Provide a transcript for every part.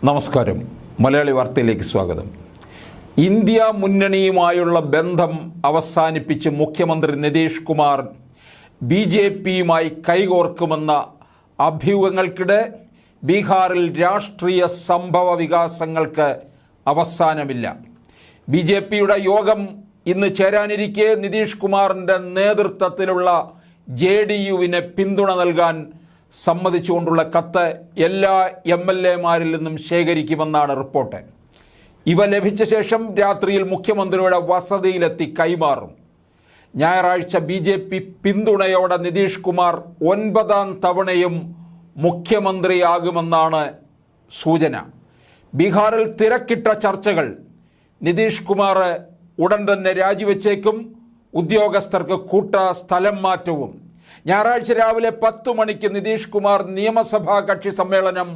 നമസ്കാരം. മലയാളി വാർത്തയിലേക്ക് സ്വാഗതം. ഇന്ത്യ മുന്നണിയുമായുള്ള ബന്ധം അവസാനിപ്പിച്ച് മുഖ്യമന്ത്രി നിതീഷ് കുമാർ BJPയുമായി കൈകോർക്കുമെന്ന അഭ്യൂഹങ്ങൾക്കിടെ ബീഹാറിൽ രാഷ്ട്രീയ സംഭവ വികാസങ്ങൾക്ക് അവസാനമില്ല. BJPയുടെ യോഗം ഇന്ന് ചേരാനിരിക്കെ നിതീഷ് കുമാറിൻ്റെ നേതൃത്വത്തിലുള്ള JDUവിന് പിന്തുണ നൽകാൻ സമ്മതിച്ചുകൊണ്ടുള്ള കത്ത് എല്ലാ MLAമാരിൽ നിന്നും ശേഖരിക്കുമെന്നാണ് റിപ്പോർട്ട്. ഇവ ലഭിച്ച ശേഷം രാത്രിയിൽ മുഖ്യമന്ത്രിയുടെ വസതിയിലെത്തി കൈമാറും. ഞായറാഴ്ച BJP പിന്തുണയോടെ നിതീഷ് കുമാർ 9ാം തവണയും മുഖ്യമന്ത്രിയാകുമെന്നാണ് സൂചന. ബീഹാറിൽ തിരക്കിട്ട ചർച്ചകൾ. നിതീഷ് കുമാർ ഉടൻ തന്നെ രാജിവെച്ചേക്കും. ഉദ്യോഗസ്ഥർക്ക് കൂട്ട സ്ഥലം മാറ്റവും. ഞായറാഴ്ച രാവിലെ 10 മണിക്ക് നിതീഷ് കുമാർ നിയമസഭാ കക്ഷി സമ്മേളനം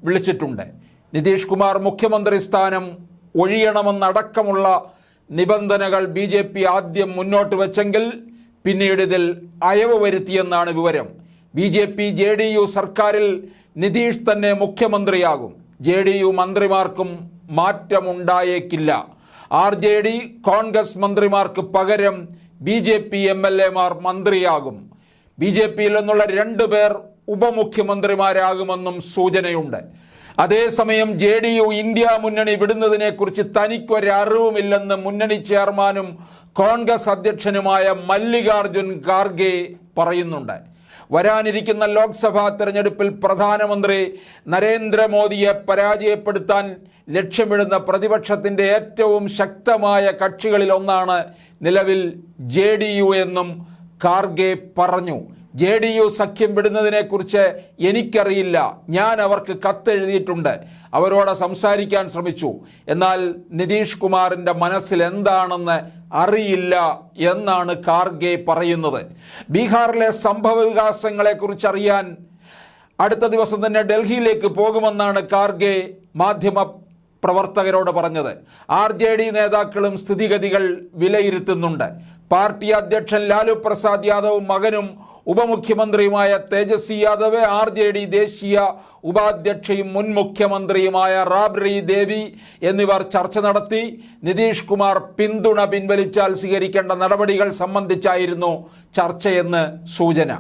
വിളിച്ചിട്ടുണ്ട്. നിതീഷ് കുമാർ മുഖ്യമന്ത്രി സ്ഥാനം ഒഴിയണമെന്നടക്കമുള്ള നിബന്ധനകൾ BJP ആദ്യം മുന്നോട്ട് വെച്ചെങ്കിൽ പിന്നീട് ഇതിൽ അയവ് വരുത്തിയെന്നാണ് വിവരം. BJP JDU സർക്കാരിൽ നിതീഷ് തന്നെ മുഖ്യമന്ത്രിയാകും. JDU മന്ത്രിമാർക്കും മാറ്റമുണ്ടായേക്കില്ല. RJD കോൺഗ്രസ് മന്ത്രിമാർക്ക് പകരം BJP MLAമാർ മന്ത്രിയാകും. BJPയിൽ നിന്നുള്ള 2 പേർ ഉപമുഖ്യമന്ത്രിമാരാകുമെന്നും സൂചനയുണ്ട്. അതേസമയം JDU ഇന്ത്യ മുന്നണി വിടുന്നതിനെക്കുറിച്ച് തനിക്കൊരറിവുമില്ലെന്ന് മുന്നണി ചെയർമാനും കോൺഗ്രസ് അധ്യക്ഷനുമായ മല്ലികാർജുൻ ഖാർഗെ പറയുന്നുണ്ട്. വരാനിരിക്കുന്ന ലോക്സഭാ തെരഞ്ഞെടുപ്പിൽ പ്രധാനമന്ത്രി നരേന്ദ്രമോദിയെ പരാജയപ്പെടുത്താൻ ലക്ഷ്യമിടുന്ന പ്രതിപക്ഷത്തിൻ്റെ ഏറ്റവും ശക്തമായ കക്ഷികളിലൊന്നാണ് നിലവിൽ JDU എന്നും ഖാർഗെ പറഞ്ഞു. JDU സഖ്യം വിടുന്നതിനെക്കുറിച്ച് എനിക്കറിയില്ല. ഞാൻ അവർക്ക് കത്തെഴുതിയിട്ടുണ്ട്. അവരോട് സംസാരിക്കാൻ ശ്രമിച്ചു. എന്നാൽ നിതീഷ് കുമാറിൻ്റെ മനസ്സിൽ എന്താണെന്ന് അറിയില്ല എന്നാണ് ഖാർഗെ പറയുന്നത്. ബീഹാറിലെ സംഭവ വികാസങ്ങളെക്കുറിച്ച് അറിയാൻ അടുത്ത ദിവസം തന്നെ ഡൽഹിയിലേക്ക് പോകുമെന്നാണ് ഖാർഗെ മാധ്യമ പ്രവർത്തകരോട് പറഞ്ഞത്. RJD നേതാക്കളും സ്ഥിതിഗതികൾ വിലയിരുത്തുന്നുണ്ട്. പാർട്ടി അധ്യക്ഷൻ ലാലു പ്രസാദ് യാദവും മകനും ഉപമുഖ്യമന്ത്രിയുമായ തേജസ്വി യാദവ്, RJD ദേശീയ ഉപാധ്യക്ഷയും മുൻ മുഖ്യമന്ത്രിയുമായ റാബ്രി ദേവി എന്നിവർ ചർച്ച നടത്തി. നിതീഷ് കുമാർ പിന്തുണ പിൻവലിച്ചാൽ സ്വീകരിക്കേണ്ട നടപടികൾ സംബന്ധിച്ചായിരുന്നു ചർച്ചയെന്ന് സൂചന.